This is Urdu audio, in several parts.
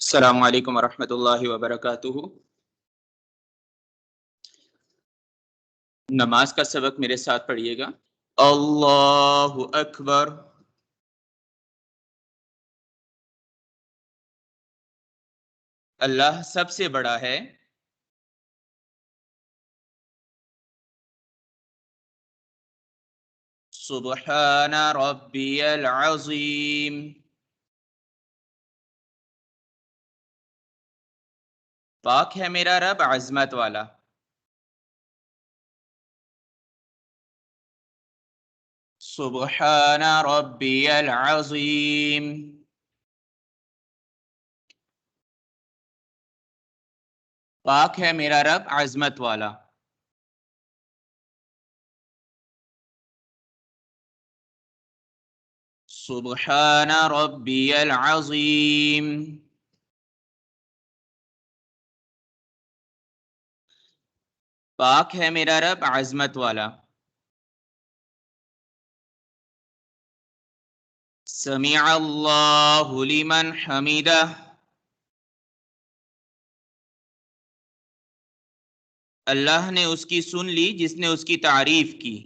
السلام علیکم ورحمۃ اللہ وبرکاتہ۔ نماز کا سبق میرے ساتھ پڑھیے گا۔ اللہ اکبر، اللہ سب سے بڑا ہے۔ سبحان ربی العظیم، پاک ہے میرا رب عظمت والا۔ سبحان ربی العظیم، پاک ہے میرا رب عظمت والا۔ سبحان ربی العظیم، پاک ہے میرا رب عظمت والا۔ سمع اللہ لمن حمدہ، اللہ نے اس کی سن لی جس نے اس کی تعریف کی۔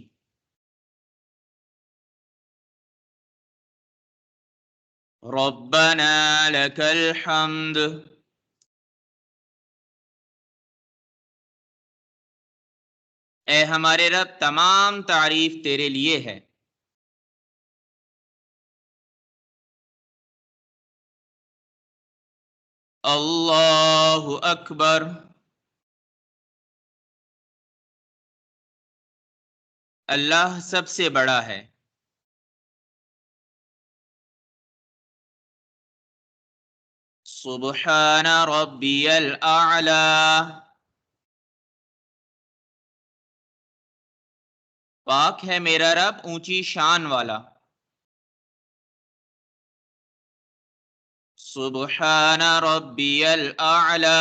ربنا لک الحمد، اے ہمارے رب تمام تعریف تیرے لیے ہے۔ اللہ اکبر، اللہ سب سے بڑا ہے۔ سبحان ربی الاعلی، پاک ہے میرا رب اونچی شان والا۔ سبحان ربی الاعلی،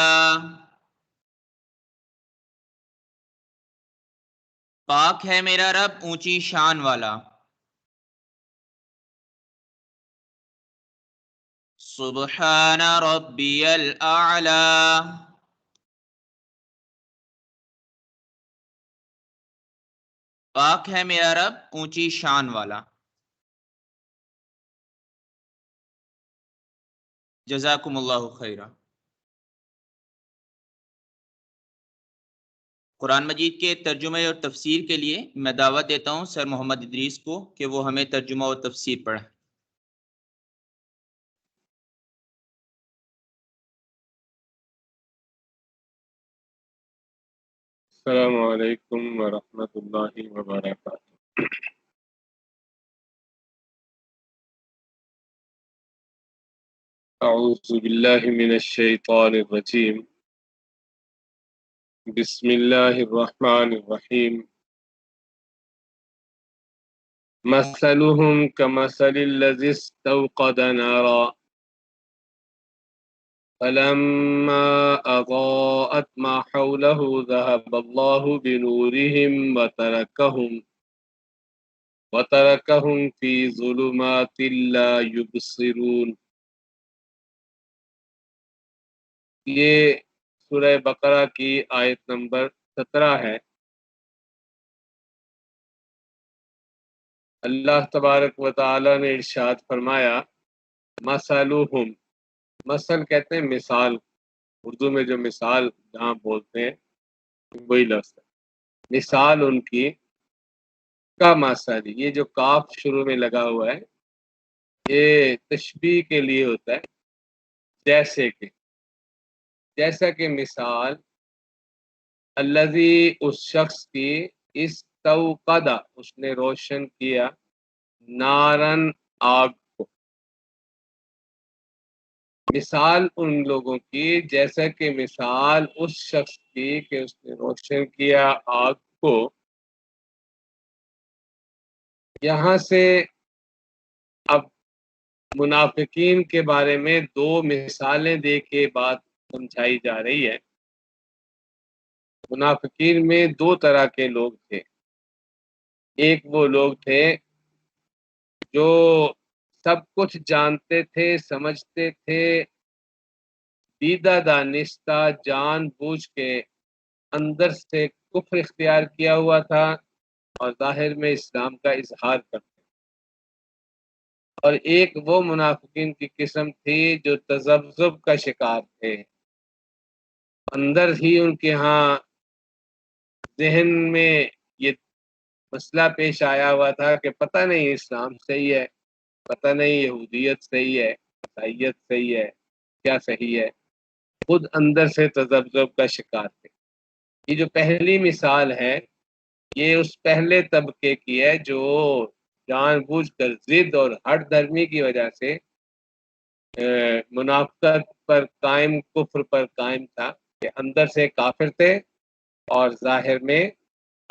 پاک ہے میرا رب اونچی شان والا۔ سبحان ربی الاعلی، پاک ہے میرا رب اونچی شان والا۔ جزاکم اللہ خیرہ۔ قرآن مجید کے ترجمے اور تفسیر کے لیے میں دعوت دیتا ہوں سر محمد ادریس کو کہ وہ ہمیں ترجمہ اور تفسیر پڑھیں۔ السلام علیکم ورحمۃ اللہ وبرکاتہ۔ اعوذ باللہ من الشیطان الرجیم، بسم اللہ الرحمن الرحیم۔ مثلهم كمثل الذي استوقد نارا فلما أضاءت ما حوله ذهب الله بنورهم وتركهم في ظلمات لا يبصرون۔ یہ سورہ بقرہ کی آیت نمبر 17 ہے۔ اللہ تبارک و تعالی نے ارشاد فرمایا، مثلہم، مثل کہتے ہیں مثال، اردو میں جو مثال جہاں بولتے ہیں وہی لفظ ہے۔ مثال ان کی کا مثل، یہ جو کاف شروع میں لگا ہوا ہے یہ تشبیہ کے لیے ہوتا ہے، جیسا کہ مثال الذی، اس شخص کی، استوقد، اس نے روشن کیا، نارن، آگ کو۔ مثال ان لوگوں کی جیسا کہ مثال اس شخص کی کہ اس نے روشن کیا آگ کو۔ یہاں سے اب منافقین کے بارے میں دو مثالیں دے کے بات سمجھائی جا رہی ہے۔ منافقین میں دو طرح کے لوگ تھے۔ ایک وہ لوگ تھے جو سب کچھ جانتے تھے، سمجھتے تھے، دیدہ دانستہ جان بوجھ کے اندر سے کفر اختیار کیا ہوا تھا اور ظاہر میں اسلام کا اظہار کرتے، اور ایک وہ منافقین کی قسم تھی جو تذبذب کا شکار تھے، اندر ہی ان کے ہاں ذہن میں یہ مسئلہ پیش آیا ہوا تھا کہ پتہ نہیں اسلام صحیح ہے، پتہ نہیں یہودیت صحیح ہے، عیسائیت صحیح ہے، کیا صحیح ہے، خود اندر سے تذبذب کا شکار تھے۔ یہ جو پہلی مثال ہے یہ اس پہلے طبقے کی ہے جو جان بوجھ کر ضد اور ہٹ دھرمی کی وجہ سے منافقت پر قائم، کفر پر قائم تھا، کہ اندر سے کافر تھے اور ظاہر میں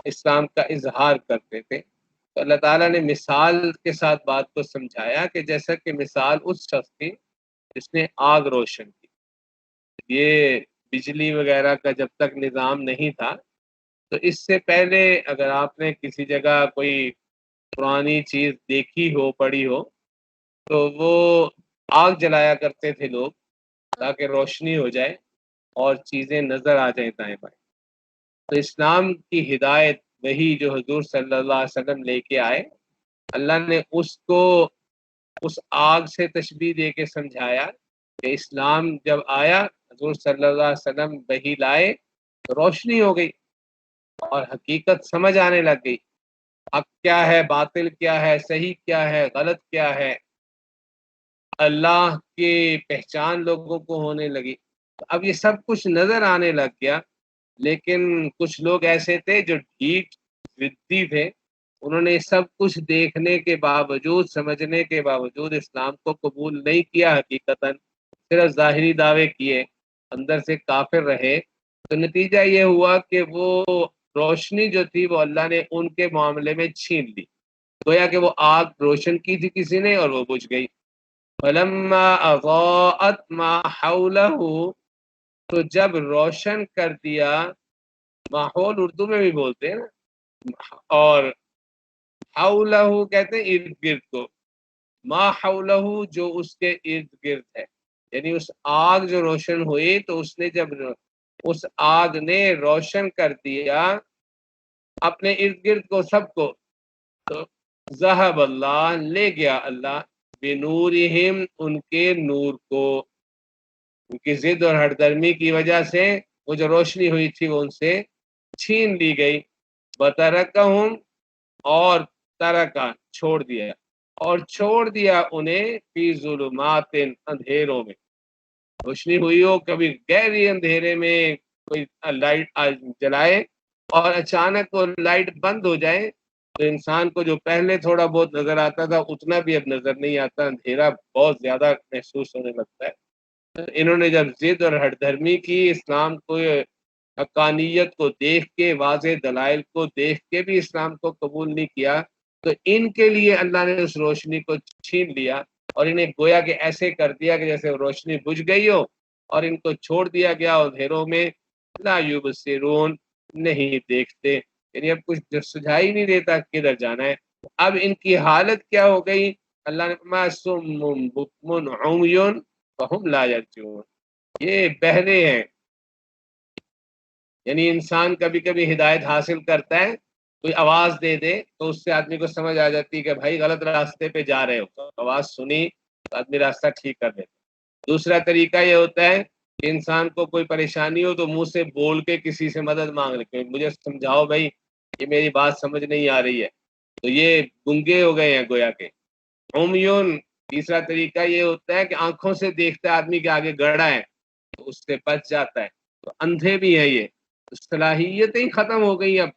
اسلام کا اظہار کرتے تھے۔ تو اللہ تعالیٰ نے مثال کے ساتھ بات کو سمجھایا کہ جیسا کہ مثال اس شخص کی جس نے آگ روشن کی۔ یہ بجلی وغیرہ کا جب تک نظام نہیں تھا تو اس سے پہلے اگر آپ نے کسی جگہ کوئی پرانی چیز دیکھی ہو، پڑھی ہو، تو وہ آگ جلایا کرتے تھے لوگ تاکہ روشنی ہو جائے اور چیزیں نظر آ جائیں دائیں بائیں۔ تو اسلام کی ہدایت وہی جو حضور صلی اللہ علیہ وسلم لے کے آئے، اللہ نے اس کو اس آگ سے تشبیہ دے کے سمجھایا کہ اسلام جب آیا، حضور صلی اللہ علیہ وسلم وحی لائے تو روشنی ہو گئی اور حقیقت سمجھ آنے لگ گئی، حق کیا ہے، باطل کیا ہے، صحیح کیا ہے، غلط کیا ہے، اللہ کی پہچان لوگوں کو ہونے لگی۔ اب یہ سب کچھ نظر آنے لگ گیا، لیکن کچھ لوگ ایسے تھے جو ڈھیٹ ضدی تھے، انہوں نے سب کچھ دیکھنے کے باوجود، سمجھنے کے باوجود اسلام کو قبول نہیں کیا، حقیقتاً صرف ظاہری دعوے کیے، اندر سے کافر رہے۔ تو نتیجہ یہ ہوا کہ وہ روشنی جو تھی وہ اللہ نے ان کے معاملے میں چھین لی، گویا کہ وہ آگ روشن کی تھی کسی نے اور وہ بجھ گئی۔ فلما اضاءت ما حولہ، تو جب روشن کر دیا، ماحول اردو میں بھی بولتے ہیں نا، اور حولہ کہتے ہیں ارد گرد کو، ما حولہ جو اس کے ارد گرد ہے، یعنی اس آگ جو روشن ہوئی تو اس نے جب اس آگ نے روشن کر دیا اپنے ارد گرد کو، سب کو، تو ذہب اللہ، لے گیا اللہ، بنورہم ان کے نور کو، ان کی ضد اور ہٹ درمی کی وجہ سے وہ جو روشنی ہوئی تھی وہ ان سے چھین لی گئی۔ وترکہم، اور ترکا چھوڑ دیا، اور چھوڑ دیا انہیں فی ظلمات اندھیروں میں، روشنی ہوئی ہو کبھی گہری اندھیرے میں کوئی لائٹ جلائے اور اچانک وہ لائٹ بند ہو جائے تو انسان کو جو پہلے تھوڑا بہت نظر آتا تھا اتنا بھی اب نظر نہیں آتا، اندھیرا بہت زیادہ محسوس ہونے لگتا ہے۔ انہوں نے جب ضد اور ہٹ دھرمی کی، اسلام کو، حقانیت کو دیکھ کے، واضح دلائل کو دیکھ کے بھی اسلام کو قبول نہیں کیا، تو ان کے لیے اللہ نے اس روشنی کو چھین لیا اور انہیں گویا کہ ایسے کر دیا کہ جیسے روشنی بجھ گئی ہو اور ان کو چھوڑ دیا گیا اندھیروں میں، لا یبصرون، نہیں دیکھتے، یعنی اب کچھ سجھائی نہیں دیتا کدھر جانا ہے۔ اب ان کی حالت کیا ہو گئی؟ اللہ نے فرمایا صم بکم عمی فہم لا یرجعون، یہ بہرے ہیں، یعنی انسان کبھی کبھی ہدایت حاصل کرتا ہے، کوئی آواز دے دے تو اس سے آدمی کو سمجھ آ جاتی ہے کہ بھائی غلط راستے پہ جا رہے ہو، تو آواز سنی تو آدمی راستہ ٹھیک کر دیتا۔ دوسرا طریقہ یہ ہوتا ہے کہ انسان کو کوئی پریشانی ہو تو منہ سے بول کے کسی سے مدد مانگ لے، مجھے سمجھاؤ بھائی، یہ میری بات سمجھ نہیں آ رہی ہے، تو یہ گنگے ہو گئے ہیں گویا کے۔ عمیون، تیسرا طریقہ یہ ہوتا ہے کہ آنکھوں سے دیکھتا ہے آدمی کے آگے گڑھا ہے تو اس سے بچ جاتا ہے، تو اندھے بھی ہیں، یہ صلاحیتیں ہی ختم ہو گئی۔ اب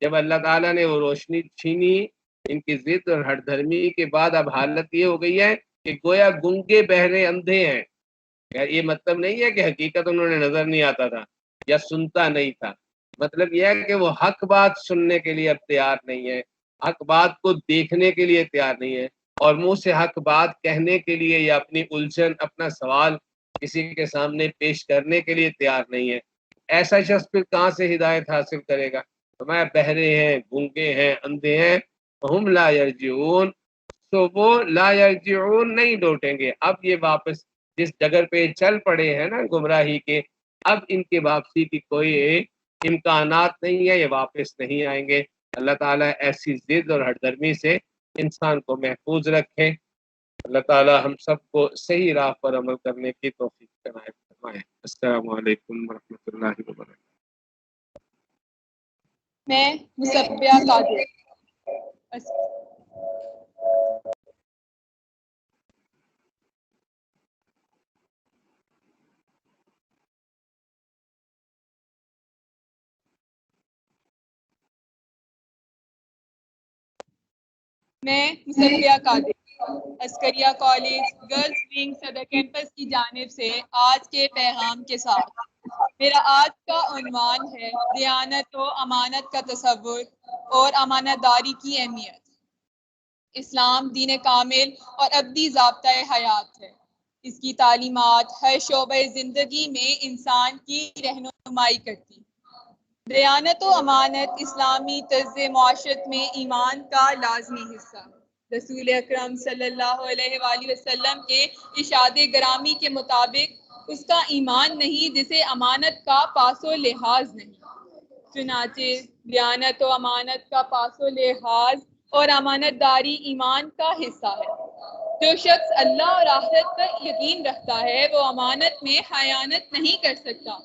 جب اللہ تعالیٰ نے وہ روشنی چھینی ان کی ضد اور ہٹ دھرمی کے بعد، اب حالت یہ ہو گئی ہے کہ گویا گنگے بہرے اندھے ہیں۔ یہ مطلب نہیں ہے کہ حقیقت انہوں نے نظر نہیں آتا تھا یا سنتا نہیں تھا، مطلب یہ ہے کہ وہ حق بات سننے کے لیے اب تیار نہیں ہے، حق بات کو دیکھنے کے لیے تیار نہیں ہے، اور منہ سے حق بات کہنے کے لیے یا اپنی الجھن، اپنا سوال کسی کے سامنے پیش کرنے کے لیے تیار نہیں ہے۔ ایسا شخص پھر کہاں سے ہدایت حاصل کرے گا؟ فرمایا بہرے ہیں، گنگے ہیں، اندھے ہیں، ہم لا یرجعون، تو وہ لا یرجعون، نہیں لوٹیں گے، اب یہ واپس جس جگہ پہ چل پڑے ہیں نا گمراہی کے، اب ان کی واپسی کی کوئی امکانات نہیں ہے، یہ واپس نہیں آئیں گے۔ اللہ تعالیٰ ایسی ضد اور ہٹدرمی سے انسان کو محفوظ رکھے۔ اللہ تعالیٰ ہم سب کو صحیح راہ پر عمل کرنے کی توفیق عنایت فرمائے۔ السلام علیکم ورحمۃ اللہ وبرکاتہ۔ میں مصبیہ قادر عسکریہ کالج گرلز ونگ صدر کیمپس کی جانب سے آج کے پیغام کے ساتھ میرا آج کا عنوان ہے دیانت و امانت کا تصور اور امانت داری کی اہمیت۔ اسلام دین کامل اور ابدی ضابطۂ حیات ہے۔ اس کی تعلیمات ہر شعبۂ زندگی میں انسان کی رہنمائی کرتی۔ دیانت و امانت اسلامی طرز معاشرت میں ایمان کا لازمی حصہ۔ رسول اکرم صلی اللہ علیہ وآلہ وسلم کے ارشاد گرامی کے مطابق اس کا ایمان نہیں جسے امانت کا پاس و لحاظ نہیں۔ چنانچہ دیانت و امانت کا پاس و لحاظ اور امانت داری ایمان کا حصہ ہے۔ جو شخص اللہ اور آخرت پر یقین رکھتا ہے وہ امانت میں خیانت نہیں کر سکتا۔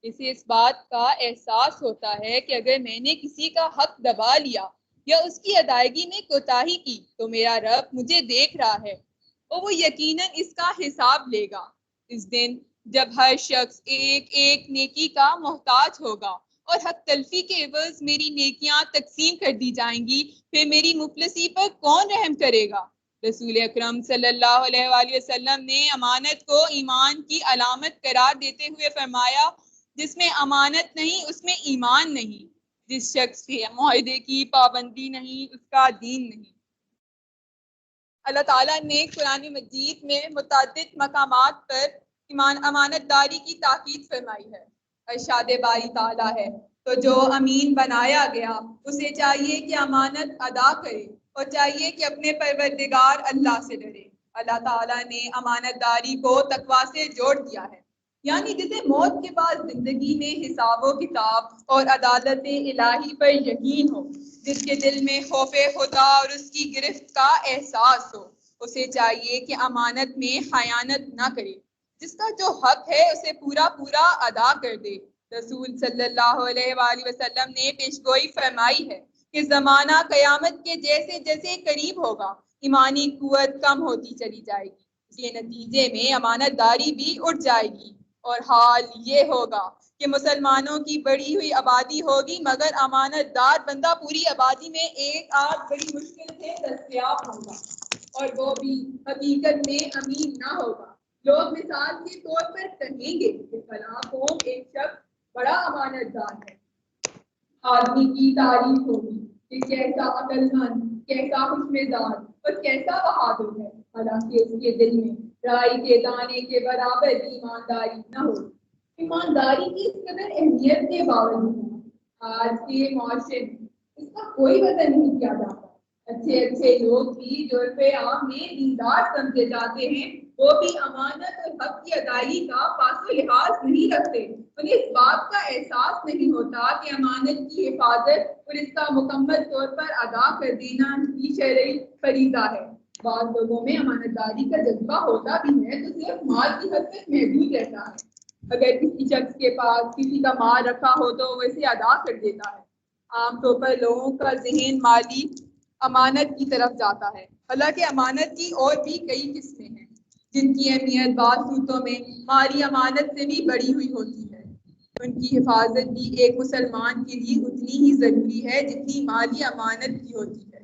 اسے اس بات کا احساس ہوتا ہے کہ اگر میں نے کسی کا حق دبا لیا یا اس کی ادائیگی میں کوتاہی کی تو میرا رب مجھے دیکھ رہا ہے اور وہ یقیناً اس کا حساب لے گا۔ اس دن جب ہر شخص ایک ایک نیکی کا محتاج ہوگا اور حق تلفی کے عوض میری نیکیاں تقسیم کر دی جائیں گی، پھر میری مفلسی پر کون رحم کرے گا؟ رسول اکرم صلی اللہ علیہ وآلہ وسلم نے امانت کو ایمان کی علامت قرار دیتے ہوئے فرمایا، جس میں امانت نہیں اس میں ایمان نہیں، جس شخص کے معاہدے کی پابندی نہیں اس کا دین نہیں۔ اللہ تعالیٰ نے قرآن مجید میں متعدد مقامات پر امانت داری کی تاکید فرمائی ہے۔ ارشاد باری تعالیٰ ہے تو جو امین بنایا گیا اسے چاہیے کہ امانت ادا کرے اور چاہیے کہ اپنے پروردگار اللہ سے ڈرے۔ اللہ تعالیٰ نے امانت داری کو تقویٰ سے جوڑ دیا ہے، یعنی جسے موت کے بعد زندگی میں حساب و کتاب اور عدالت الہی پر یقین ہو، جس کے دل میں خوف خدا اور اس کی گرفت کا احساس ہو، اسے چاہیے کہ امانت میں خیانت نہ کرے، جس کا جو حق ہے اسے پورا پورا ادا کر دے۔ رسول صلی اللہ علیہ وآلہ وسلم نے پیشگوئی فرمائی ہے کہ زمانہ قیامت کے جیسے جیسے قریب ہوگا ایمانی قوت کم ہوتی چلی جائے گی، اس کے نتیجے میں امانت داری بھی اٹھ جائے گی، اور حال یہ ہوگا کہ مسلمانوں کی بڑی ہوئی آبادی ہوگی مگر امانت دار بندہ پوری آبادی میں ایک آدھ بڑی مشکل سے دستیاب ہوگا، اور وہ بھی حقیقت میں امین نہ ہوگا۔ لوگ مثال کے طور پر کہیں گے کہ فلاں قوم ایک شخص بڑا امانت دار ہے، آدمی کی تعریف ہوگی کہ کیسا عقل مند، کیسا خوش مزاج اور کیسا بہادر ہے، حالانکہ اس کے دل میں رائی کے دانے کے برابر بھی ایمانداری نہ ہو۔ ایمانداری کی اس قدر اہمیت کے باوجود آج کے معاشرے میں اس کا کوئی وزن نہیں کیا جاتا۔ اچھے لوگ بھی جو عام میں دیندار سمجھے جاتے ہیں وہ بھی امانت اور حق کی ادائیگی کا پاس و لحاظ نہیں رکھتے۔ انہیں اس بات کا احساس نہیں ہوتا کہ امانت کی حفاظت اور اس کا مکمل طور پر ادا کر دینا ہی شرعی فریضہ ہے۔ بعض لوگوں میں امانت داری کا جذبہ ہوتا بھی ہے تو صرف مال کی حد تک محدود رہتا ہے۔ اگر کسی شخص کے پاس کسی کا مال رکھا ہو تو وہ اسے ادا کر دیتا ہے۔ عام طور پر لوگوں کا ذہن مالی امانت کی طرف جاتا ہے، حالانکہ امانت کی اور بھی کئی قسمیں ہیں جن کی اہمیت بعض صورتوں میں مالی امانت سے بھی بڑی ہوئی ہوتی ہے۔ ان کی حفاظت بھی ایک مسلمان کے لیے اتنی ہی ضروری ہے جتنی مالی امانت کی ہوتی ہے۔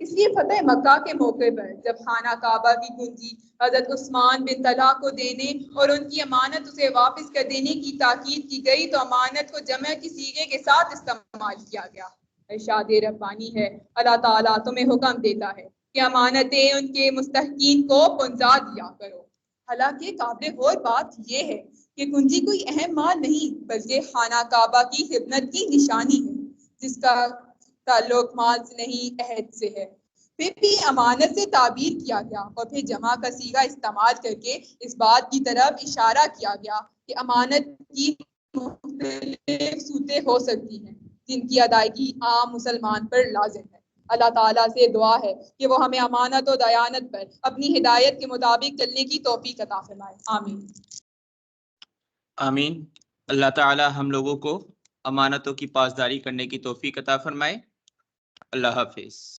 اس لیے فتح مکہ کے موقع پر جب خانہ کعبہ کی کنجی حضرت عثمان بن طلحہ کو دینے اور ان کی امانت اسے واپس کر دینے کی تاکید کی گئی تو امانت کو جمع کی صیغے کے ساتھ استعمال کیا گیا۔ ارشاد ربانی ہے، اللہ تعالیٰ تمہیں حکم دیتا ہے کہ امانتیں ان کے مستحقین کو پہنچا دیا کرو۔ حالانکہ قابل غور بات یہ ہے کہ کنجی کوئی اہم مال نہیں بلکہ خانہ کعبہ کی خدمت کی نشانی ہے، جس کا تعلق مال سے نہیں عہد سے ہے۔ پھر بھی امانت سے تعبیر کیا گیا اور پھر جمع کا صیغہ استعمال کر کے اس بات کی طرف اشارہ کیا گیا کہ امانت کی مختلف صورتیں ہو سکتی ہیں جن کی ادائیگی عام مسلمان پر لازم ہے۔ اللہ تعالیٰ سے دعا ہے کہ وہ ہمیں امانت و دیانت پر اپنی ہدایت کے مطابق چلنے کی توفیق عطا فرمائے، آمین۔ آمین۔ اللہ تعالی ہم لوگوں کو امانتوں کی پاسداری کرنے کی توفیق عطا فرمائے۔ اللہ حافظ۔